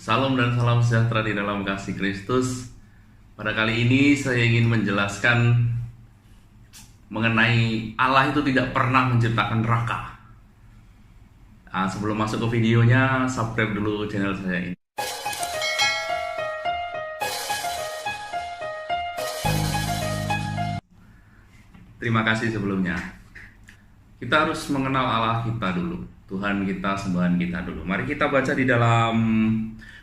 Salam dan salam sejahtera di dalam kasih Kristus. Pada kali ini saya ingin menjelaskan mengenai Allah itu tidak pernah menciptakan neraka. Sebelum masuk ke videonya, subscribe dulu channel saya ini. Terima kasih sebelumnya. Kita harus mengenal Allah kita dulu, Tuhan kita, sembahan kita dulu. Mari kita baca di dalam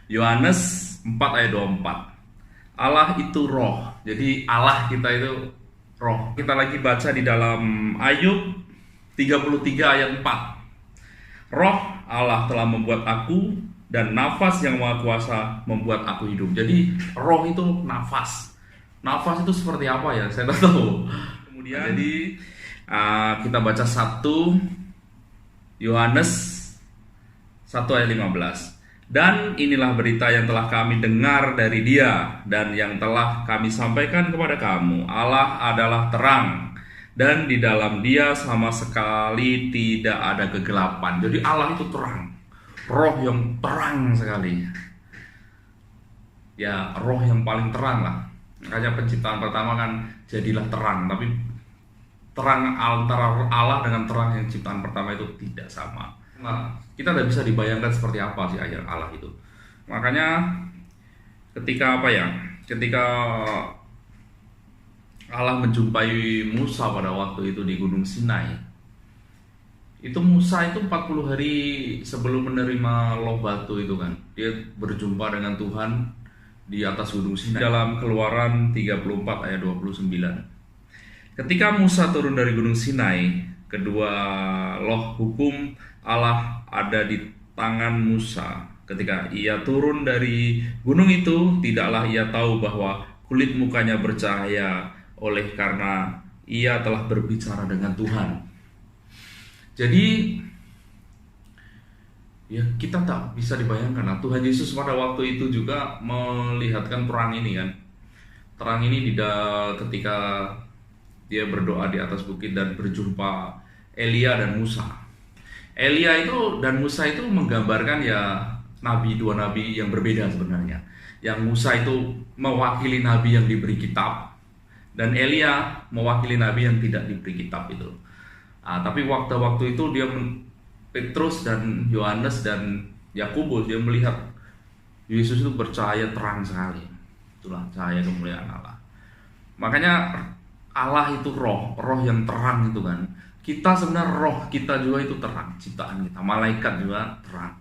Yohanes 4 ayat 24. Allah itu roh. Jadi Allah kita itu roh. Kita lagi baca di dalam Ayub 33 ayat 4. Roh Allah telah membuat aku, dan nafas yang maha kuasa membuat aku hidup. Jadi roh itu nafas. Nafas itu seperti apa ya? Saya tidak tahu. Kemudian jadi kita baca 1 Yohanes 1 ayat 15. Dan inilah berita yang telah kami dengar dari Dia dan yang telah kami sampaikan kepada kamu. Allah adalah terang, dan di dalam Dia sama sekali tidak ada kegelapan. Jadi Allah itu terang, roh yang terang sekali. Ya, roh yang paling terang lah. Makanya penciptaan pertama kan jadilah terang, tapi terang antara Allah dengan terang yang ciptaan pertama itu tidak sama. Nah, kita tidak bisa dibayangkan seperti apa sih ayat Allah itu. Makanya ketika ketika Allah menjumpai Musa pada waktu itu di Gunung Sinai, itu Musa itu 40 hari sebelum menerima loh batu itu kan, dia berjumpa dengan Tuhan di atas Gunung Sinai. Dalam Keluaran 34 ayat 29. Ketika Musa turun dari Gunung Sinai, kedua loh hukum Allah ada di tangan Musa. Ketika ia turun dari gunung itu, tidaklah ia tahu bahwa kulit mukanya bercahaya oleh karena ia telah berbicara dengan Tuhan. Jadi ya kita tak bisa dibayangkan. Nah, Tuhan Yesus pada waktu itu juga melihatkan terang ini kan. Terang ini ketika dia berdoa di atas bukit dan berjumpa Elia dan Musa. Elia itu dan Musa itu menggambarkan ya dua nabi yang berbeda sebenarnya. Yang Musa itu mewakili nabi yang diberi kitab, dan Elia mewakili nabi yang tidak diberi kitab itu. Tapi waktu-waktu itu Petrus dan Yohanes dan Yakobus dia melihat Yesus itu bercahaya terang sekali. Itulah cahaya kemuliaan Allah. Makanya Allah itu roh yang terang itu kan. Kita sebenarnya roh kita juga itu terang, ciptaan kita. Malaikat juga terang.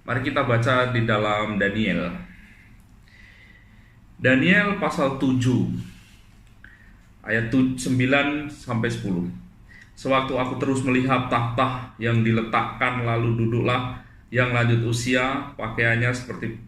Mari kita baca di dalam Daniel. Daniel pasal 7 ayat 9 sampai 10. Sewaktu aku terus melihat takhta yang diletakkan, lalu duduklah yang lanjut usia, pakaiannya seperti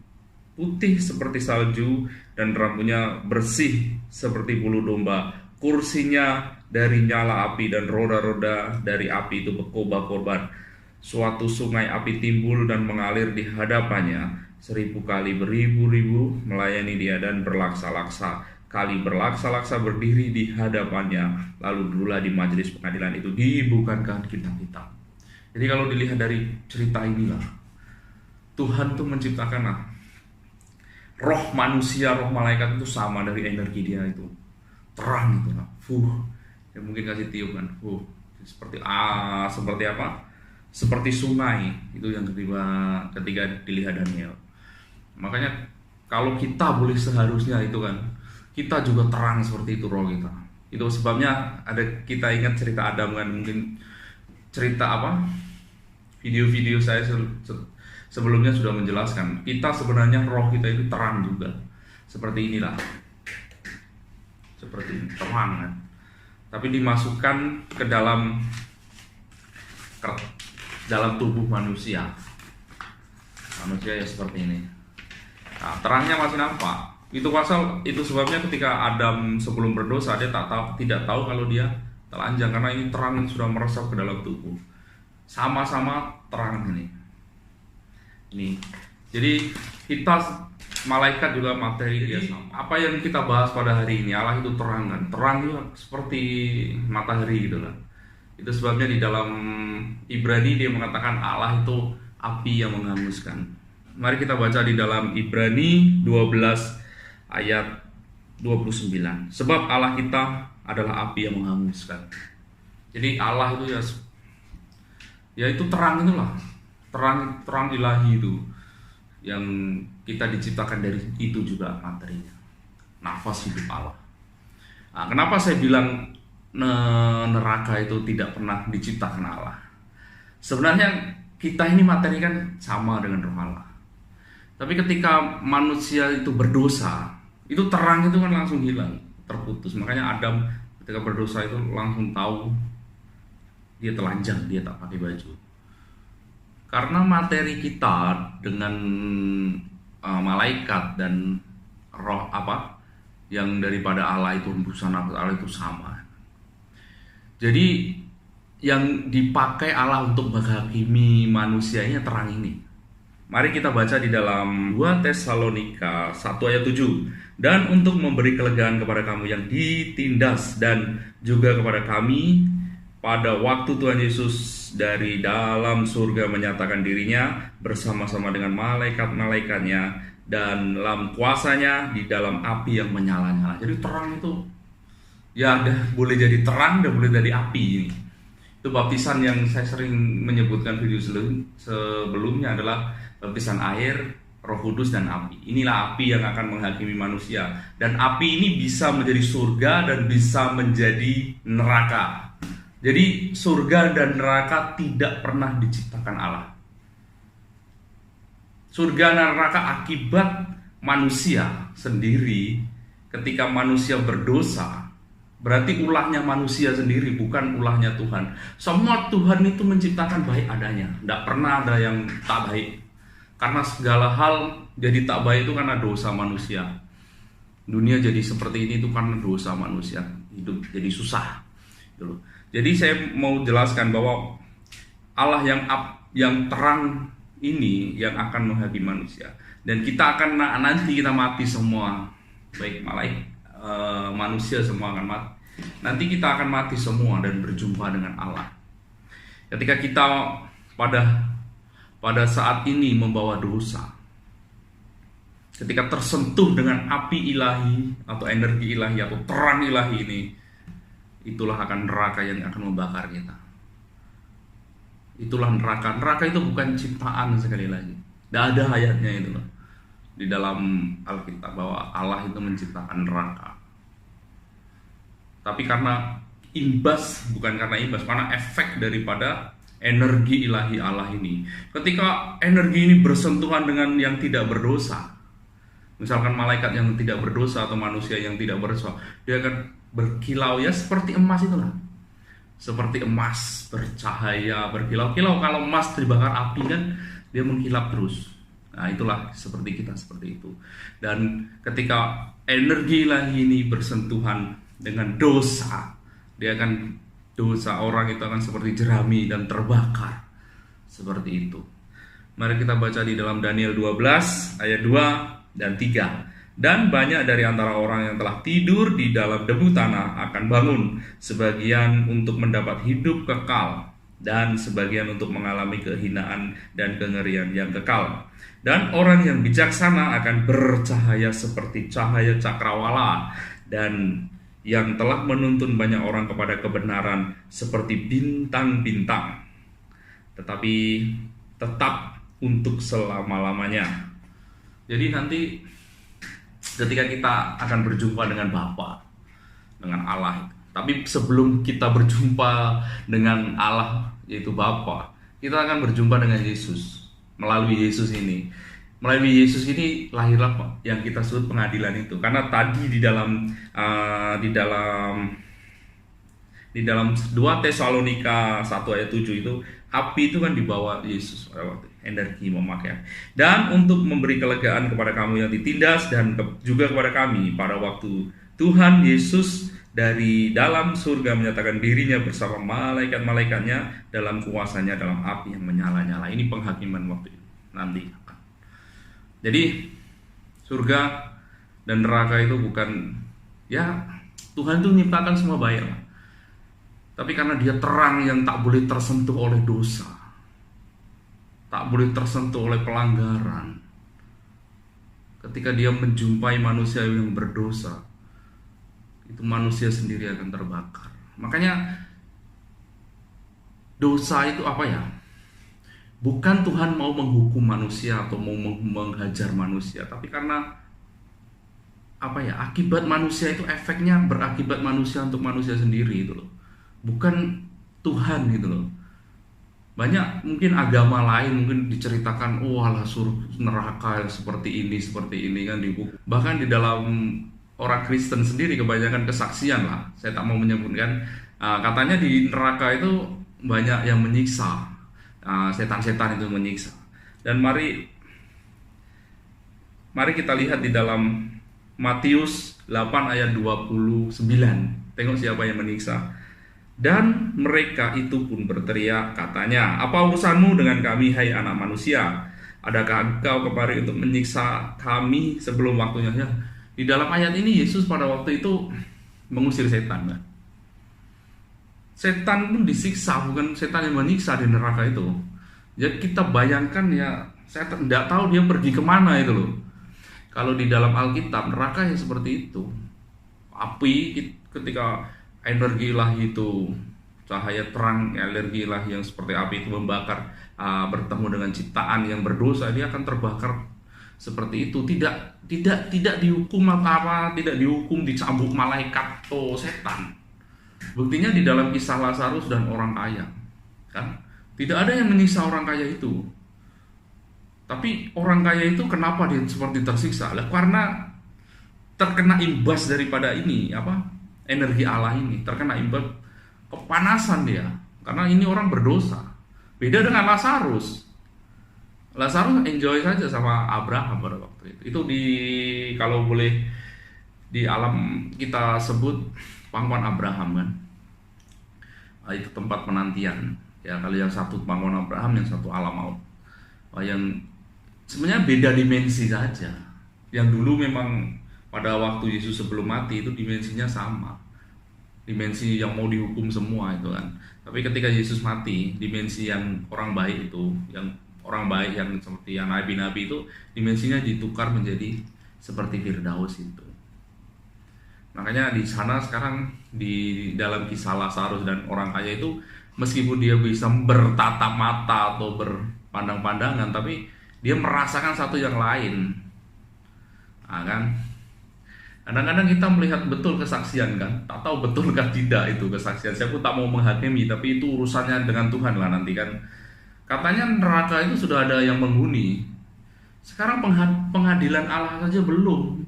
putih seperti salju dan rambutnya bersih seperti bulu domba. Kursinya dari nyala api dan roda-roda dari api itu berkobar-kobar. Suatu sungai api timbul dan mengalir di hadapannya. 1000 kali beribu-ribu melayani dia, dan berlaksa-laksa kali berlaksa-laksa berdiri di hadapannya. Lalu dululah di majelis pengadilan itu dibukakan kitab-kitab. Jadi kalau dilihat dari cerita inilah, Tuhan tuh menciptakan roh manusia, roh malaikat itu sama dari energi dia itu. Terang gitu lah. Ya mungkin kasih tiup kan. Seperti apa? Seperti sungai itu yang ketika dilihat Daniel. Makanya kalau kita boleh seharusnya itu kan, kita juga terang seperti itu roh kita. Itu sebabnya kita ingat cerita Adam kan, mungkin cerita video-video saya sebelumnya sudah menjelaskan. Kita sebenarnya roh kita itu terang juga. Seperti inilah. Seperti ini, terang kan. Tapi dimasukkan ke dalam tubuh manusia. Manusia ya seperti ini. Nah, terangnya masih nampak. Itu sebabnya ketika Adam sebelum berdosa, dia tidak tahu kalau dia telanjang, karena ini terang yang sudah meresap ke dalam tubuh. Sama-sama terang ini. Jadi kita malaikat juga materi dia sama. Apa yang kita bahas pada hari ini, Allah itu terang kan. Terang juga seperti matahari gitu lah. Itu sebabnya di dalam Ibrani dia mengatakan Allah itu api yang menghanguskan. Mari kita baca di dalam Ibrani 12 ayat 29. Sebab Allah kita adalah api yang menghanguskan. Jadi Allah itu ya itu terang itulah. Terang ilahi itu yang kita diciptakan dari itu juga materinya. Nafas hidup Allah. Nah, kenapa saya bilang neraka itu tidak pernah diciptakan Allah? Sebenarnya kita ini materi kan sama dengan roh Allah. Tapi ketika manusia itu berdosa, itu terang itu kan langsung hilang, terputus. Makanya Adam ketika berdosa itu langsung tahu dia telanjang, dia tak pakai baju. Karena materi kita dengan malaikat dan roh yang daripada Allah itu, hembusan nafas Allah itu sama. Jadi yang dipakai Allah untuk menghakimi manusianya terang ini. Mari kita baca di dalam 2 Tesalonika 1 ayat 7. Dan untuk memberi kelegaan kepada kamu yang ditindas dan juga kepada kami pada waktu Tuhan Yesus dari dalam surga menyatakan dirinya bersama-sama dengan malaikat-malaikatnya dan dalam kuasanya di dalam api yang menyala-nyala. Jadi terang itu ya boleh jadi terang dan boleh jadi api ini. Itu baptisan yang saya sering menyebutkan video sebelumnya adalah baptisan air, Roh Kudus dan api. Inilah api yang akan menghakimi manusia. Dan api ini bisa menjadi surga dan bisa menjadi neraka. Jadi surga dan neraka tidak pernah diciptakan Allah. Surga dan neraka akibat manusia sendiri. Ketika manusia berdosa, berarti ulahnya manusia sendiri, bukan ulahnya Tuhan. Semua Tuhan itu menciptakan baik adanya. Tidak pernah ada yang tak baik. Karena segala hal jadi tak baik itu karena dosa manusia. Dunia jadi seperti ini itu karena dosa manusia. Hidup jadi susah. Jadi saya mau jelaskan bahwa Allah yang terang ini yang akan menghakimi manusia. Dan kita akan nanti kita mati semua. Baik manusia semua akan mati. Nanti kita akan mati semua dan berjumpa dengan Allah. Ketika kita pada saat ini membawa dosa, ketika tersentuh dengan api ilahi atau energi ilahi atau terang ilahi ini, itulah akan neraka yang akan membakar kita. Itulah neraka. Neraka itu bukan ciptaan sekali lagi. Tidak ada ayatnya itu di dalam Alkitab bahwa Allah itu menciptakan neraka. Tapi karena karena efek daripada energi ilahi Allah ini. Ketika energi ini bersentuhan dengan yang tidak berdosa, misalkan malaikat yang tidak berdosa atau manusia yang tidak berdosa, dia akan berkilau ya seperti emas itulah. Seperti emas bercahaya, berkilau-kilau. Kalau emas dibakar api kan dia mengkilap terus. Nah itulah seperti kita seperti itu. Dan ketika energi ilahi ini bersentuhan dengan dosa, dosa orang itu akan seperti jerami dan terbakar. Seperti itu. Mari kita baca di dalam Daniel 12 ayat 2 dan 3. Dan banyak dari antara orang yang telah tidur di dalam debu tanah akan bangun, sebagian untuk mendapat hidup kekal, dan sebagian untuk mengalami kehinaan dan kengerian yang kekal. Dan orang yang bijaksana akan bercahaya seperti cahaya cakrawala, dan yang telah menuntun banyak orang kepada kebenaran seperti bintang-bintang, tetapi tetap untuk selama-lamanya. Jadi nanti ketika kita akan berjumpa dengan Bapa, dengan Allah. Tapi sebelum kita berjumpa dengan Allah, yaitu Bapa, kita akan berjumpa dengan Yesus. Melalui Yesus ini. Melalui Yesus ini lahirlah yang kita sebut pengadilan itu. Karena tadi di dalam 2 Tesalonika 1 ayat 7 itu, api itu kan dibawa Yesus pada waktu energi memakai. Dan untuk memberi kelegaan kepada kamu yang ditindas dan juga kepada kami pada waktu Tuhan Yesus dari dalam surga menyatakan dirinya bersama malaikat-malaikatnya dalam kuasanya dalam api yang menyala-nyala. Ini penghakiman waktu itu nanti. Jadi surga dan neraka itu bukan, ya Tuhan itu menciptakan semua baik lah. Tapi karena dia terang yang tak boleh tersentuh oleh dosa, tak boleh tersentuh oleh pelanggaran, ketika dia menjumpai manusia yang berdosa, itu manusia sendiri akan terbakar. Makanya dosa itu apa ya? Bukan Tuhan mau menghukum manusia atau mau menghajar manusia, tapi karena apa ya? Akibat manusia itu efeknya berakibat manusia untuk manusia sendiri itu loh. Bukan Tuhan gitu loh. Banyak mungkin agama lain mungkin diceritakan, oh alah neraka seperti ini kan di buku. Bahkan di dalam orang Kristen sendiri kebanyakan kesaksian lah. Saya tak mau menyebutkan. Katanya di neraka itu banyak yang menyiksa. Setan-setan itu menyiksa. Dan mari kita lihat di dalam Matius 8 ayat 29. Tengok siapa yang menyiksa. Dan mereka itu pun berteriak, katanya, apa urusanmu dengan kami, hai anak manusia? Adakah engkau kemari untuk menyiksa kami sebelum waktunya? Ya, di dalam ayat ini Yesus pada waktu itu mengusir setan. Kan? Setan pun disiksa, bukan setan yang menyiksa di neraka itu. Jadi kita bayangkan ya, saya tidak tahu dia pergi kemana itu loh. Kalau di dalam Alkitab neraka ya seperti itu. Api ketika energi ilahi itu, cahaya terang, energi ilahi yang seperti api itu membakar, bertemu dengan ciptaan yang berdosa, dia akan terbakar seperti itu. Tidak dihukum apa, tidak dihukum dicambuk malaikat atau setan. Buktinya di dalam kisah Lazarus dan orang kaya, kan? Tidak ada yang menyiksa orang kaya itu. Tapi orang kaya itu kenapa dia seperti tersiksa? Karena terkena imbas daripada ini, energi Allah ini, terkena imbas kepanasan dia, karena ini orang berdosa. Beda dengan Lazarus. Lazarus enjoy saja sama Abraham pada waktu itu. Itu kalau boleh di alam kita sebut pangkuan Abraham kan. Itu tempat penantian. Ya, kalau yang satu pangkuan Abraham, yang satu alam maut. Yang sebenarnya beda dimensi saja. Yang dulu memang pada waktu Yesus sebelum mati itu dimensinya sama, dimensi yang mau dihukum semua itu kan. Tapi ketika Yesus mati, dimensi yang orang baik itu, yang orang baik yang seperti yang nabi-nabi itu, dimensinya ditukar menjadi seperti Firdaus itu. Makanya di sana sekarang di dalam kisah Lazarus dan orang kaya itu, meskipun dia bisa bertatap mata atau berpandang-pandangan, tapi dia merasakan satu yang lain, kan? Kadang-kadang kita melihat betul kesaksian kan, tak tahu betulkah tidak itu kesaksian. Saya pun tak mau menghakimi, tapi itu urusannya dengan Tuhan lah nanti kan. Katanya neraka itu sudah ada yang menghuni. Sekarang pengadilan Allah saja belum.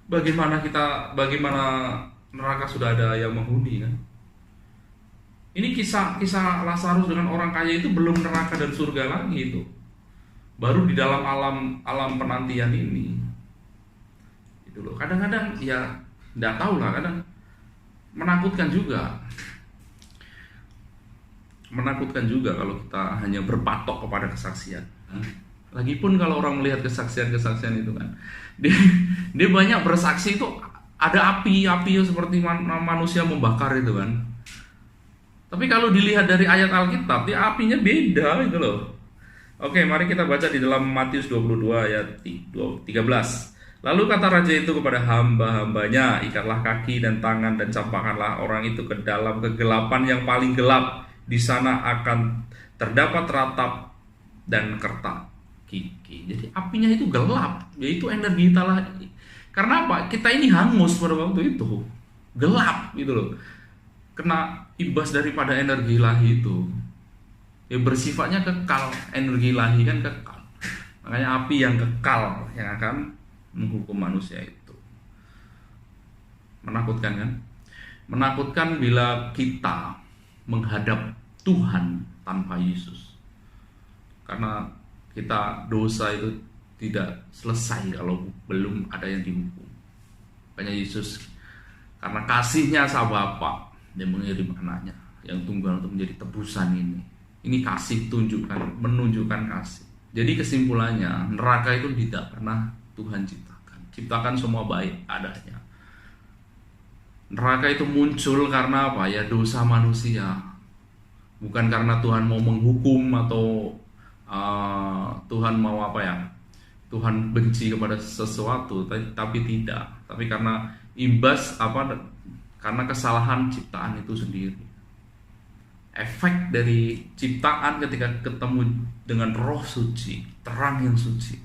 Bagaimana neraka sudah ada yang menghuni kan? Ini kisah Lazarus dengan orang kaya itu belum neraka dan surga lagi itu. Baru di dalam alam penantian ini. Itu loh. Kadang-kadang ya enggak tahu lah, kadang menakutkan juga. Menakutkan juga kalau kita hanya berpatok kepada kesaksian. Lagipun kalau orang melihat kesaksian-kesaksian itu kan, dia banyak bersaksi itu ada api seperti manusia membakar itu kan. Tapi kalau dilihat dari ayat Alkitab, dia apinya beda gitu loh. Oke, mari kita baca di dalam Matius 22 ayat 13. Lalu kata raja itu kepada hamba-hambanya, ikatlah kaki dan tangan dan campakkanlah orang itu ke dalam kegelapan yang paling gelap. Di sana akan terdapat ratap dan kertak gigi. Jadi apinya itu gelap, yaitu energi Allah. Karena apa? Kita ini hangus pada waktu itu, gelap gitu loh. Kena imbas daripada energi ilahi itu. Ya bersifatnya kekal, energi ilahi kan kekal. Makanya api yang kekal yang akan menghukum manusia itu. Menakutkan kan? Menakutkan bila kita menghadap Tuhan tanpa Yesus. Karena kita dosa itu tidak selesai kalau belum ada yang dihukum. Makanya Yesus karena kasihnya sama Bapa, dia mengirim anaknya yang tunggal untuk menjadi tebusan ini. Ini kasih menunjukkan kasih. Jadi kesimpulannya, neraka itu tidak pernah Tuhan ciptakan semua baik adanya. Neraka itu muncul karena apa? Ya dosa manusia. Bukan karena Tuhan mau menghukum atau Tuhan mau Tuhan benci kepada sesuatu, tapi tidak. Tapi karena imbas karena kesalahan ciptaan itu sendiri. Efek dari ciptaan ketika ketemu dengan roh suci, terang yang suci.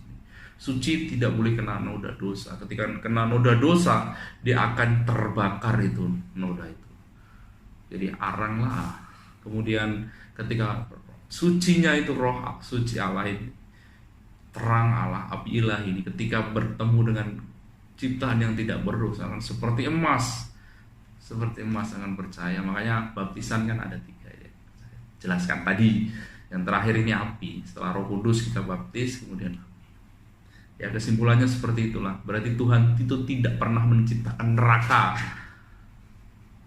Suci tidak boleh kena noda dosa. Ketika kena noda dosa, dia akan terbakar itu noda itu. Jadi aranglah. Kemudian ketika sucinya itu roh suci Allah ini, terang Allah, api ilahi ini, ketika bertemu dengan ciptaan yang tidak berdosa, akan seperti emas akan percaya. Makanya baptisan kan ada 3 ya. Saya jelaskan tadi. Yang terakhir ini api. Setelah Roh Kudus kita baptis, kemudian api. Ya, kesimpulannya seperti itulah. Berarti Tuhan itu tidak pernah menciptakan neraka.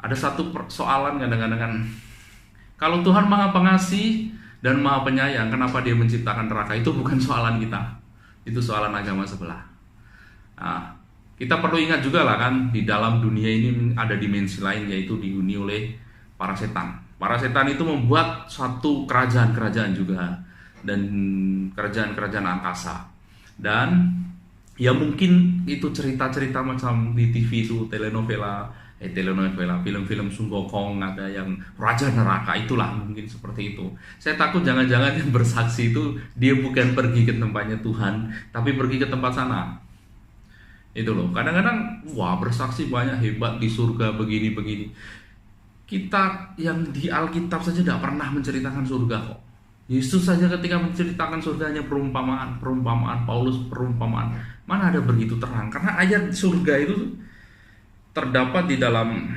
Ada satu persoalan kadang-kadang, kalau Tuhan Maha Pengasih dan Maha Penyayang, kenapa Dia menciptakan neraka? Itu bukan soalan kita, itu soalan agama sebelah. Nah, kita perlu ingat juga lah kan, di dalam dunia ini ada dimensi lain, yaitu dihuni oleh para setan. Para setan itu membuat suatu kerajaan-kerajaan juga, dan kerajaan-kerajaan angkasa. Dan ya mungkin itu cerita-cerita macam di TV itu, telenovela, film-film Sun Gokong, ada yang raja neraka, itulah mungkin seperti itu. Saya takut jangan-jangan yang bersaksi itu dia bukan pergi ke tempatnya Tuhan, tapi pergi ke tempat sana. Itu loh, kadang-kadang bersaksi banyak, hebat di surga begini-begini. Kita yang di Alkitab saja tidak pernah menceritakan surga kok. Yesus saja ketika menceritakan surganya perumpamaan, Paulus perumpamaan, mana ada begitu terang? Karena ayat surga itu terdapat di dalam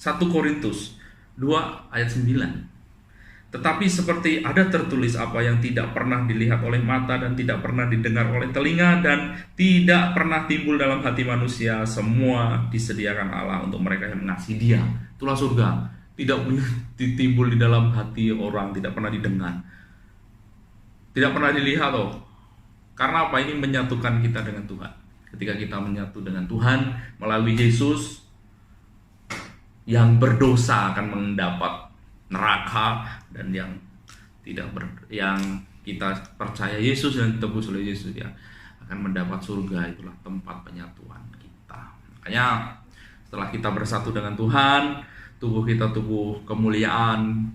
1 Korintus 2 ayat 9. Tetapi seperti ada tertulis, apa yang tidak pernah dilihat oleh mata dan tidak pernah didengar oleh telinga dan tidak pernah timbul dalam hati manusia, semua disediakan Allah untuk mereka yang mengasihi Dia. Itulah surga. Tidak boleh ditimbul di dalam hati orang, tidak pernah didengar, tidak pernah dilihat Karena apa? Ini menyatukan kita dengan Tuhan. Ketika kita menyatu dengan Tuhan melalui Yesus, yang berdosa akan mendapat neraka, dan yang yang kita percaya Yesus dan ditebus oleh Yesus, ya akan mendapat surga. Itulah tempat penyatuan kita. Makanya setelah kita bersatu dengan Tuhan, tubuh kita tubuh kemuliaan.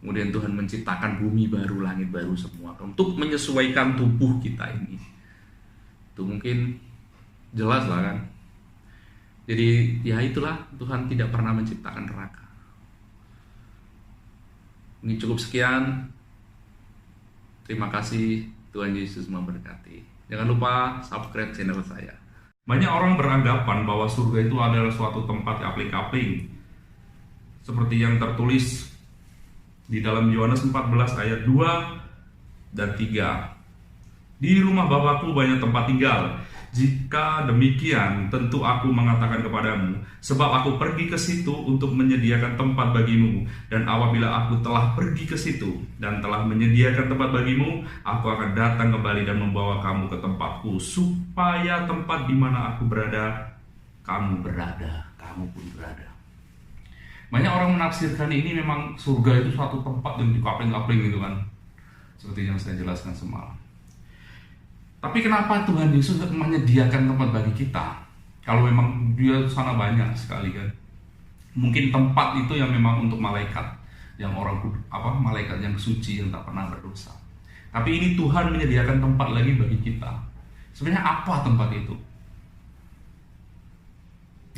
Kemudian Tuhan menciptakan bumi baru, langit baru semua untuk menyesuaikan tubuh kita ini. Itu mungkin jelas lah kan. Jadi ya itulah, Tuhan tidak pernah menciptakan neraka. Ini cukup sekian. Terima kasih, Tuhan Yesus memberkati. Jangan lupa subscribe channel saya. Banyak orang beranggapan bahwa surga itu adalah suatu tempat kapling-kapling, seperti yang tertulis di dalam Yohanes 14 ayat 2 dan 3. Di rumah Bapakku banyak tempat tinggal. Jika demikian, tentu aku mengatakan kepadamu, sebab aku pergi ke situ untuk menyediakan tempat bagimu. Dan apabila aku telah pergi ke situ dan telah menyediakan tempat bagimu, aku akan datang kembali dan membawa kamu ke tempatku, supaya tempat di mana aku berada, kamu pun berada. Banyak orang menafsirkan ini memang surga itu suatu tempat yang dikapling-kapling gitu kan, seperti yang saya jelaskan semalam. Tapi kenapa Tuhan Yesus menyediakan tempat bagi kita? Kalau memang Dia sana banyak sekali kan. Mungkin tempat itu yang memang untuk malaikat, yang malaikat yang suci, yang tak pernah berdosa. Tapi ini Tuhan menyediakan tempat lagi bagi kita. Sebenarnya apa tempat itu?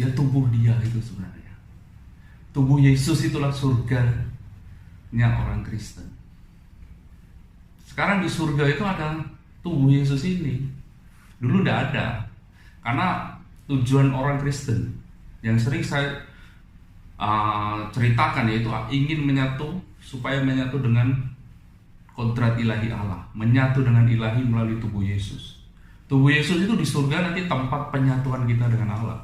Dia tubuh Dia itu sebenarnya. Tubuh Yesus itulah surganya orang Kristen. Sekarang di surga itu ada tubuh Yesus ini. Dulu tidak ada. Karena tujuan orang Kristen yang sering saya ceritakan, yaitu ingin supaya menyatu dengan kodrat ilahi Allah, menyatu dengan ilahi melalui tubuh Yesus. Tubuh Yesus itu di surga nanti tempat penyatuan kita dengan Allah.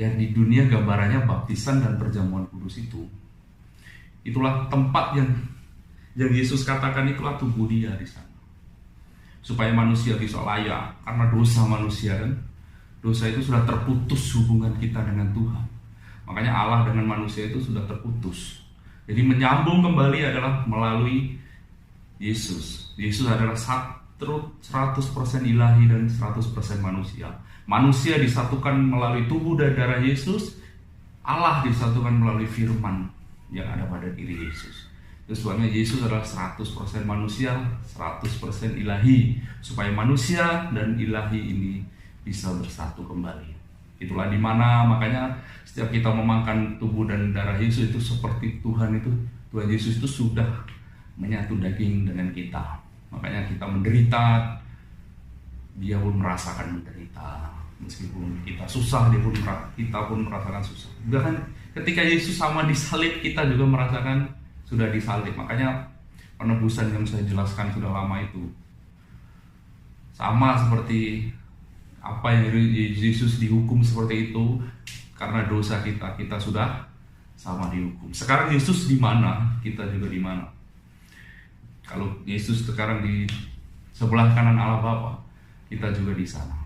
Yang di dunia gambarannya baptisan dan perjamuan kudus itu. Itulah tempat yang Yesus katakan, itulah tubuh Dia di sana. Supaya manusia bisa layak, karena dosa manusia kan, dosa itu sudah terputus hubungan kita dengan Tuhan. Makanya Allah dengan manusia itu sudah terputus. Jadi menyambung kembali adalah melalui Yesus. Yesus adalah 100% ilahi dan 100% manusia. Manusia disatukan melalui tubuh dan darah Yesus, Allah disatukan melalui firman yang ada pada diri Yesus. Itu sebabnya Yesus adalah 100% manusia, 100% ilahi, supaya manusia dan ilahi ini bisa bersatu kembali. Itulah dimana makanya setiap kita memakan tubuh dan darah Yesus itu seperti Tuhan Yesus itu sudah menyatu daging dengan kita. Makanya kita menderita, dia pun merasakan menderita. Meskipun kita susah, kita pun merasakan susah. Bahkan ketika Yesus sama disalib, kita juga merasakan sudah disalib. Makanya penebusan yang saya jelaskan sudah lama itu sama seperti apa yang Yesus dihukum seperti itu karena dosa kita sudah sama dihukum. Sekarang Yesus di mana, kita juga di mana. Kalau Yesus sekarang di sebelah kanan Allah Bapa, kita juga di sana.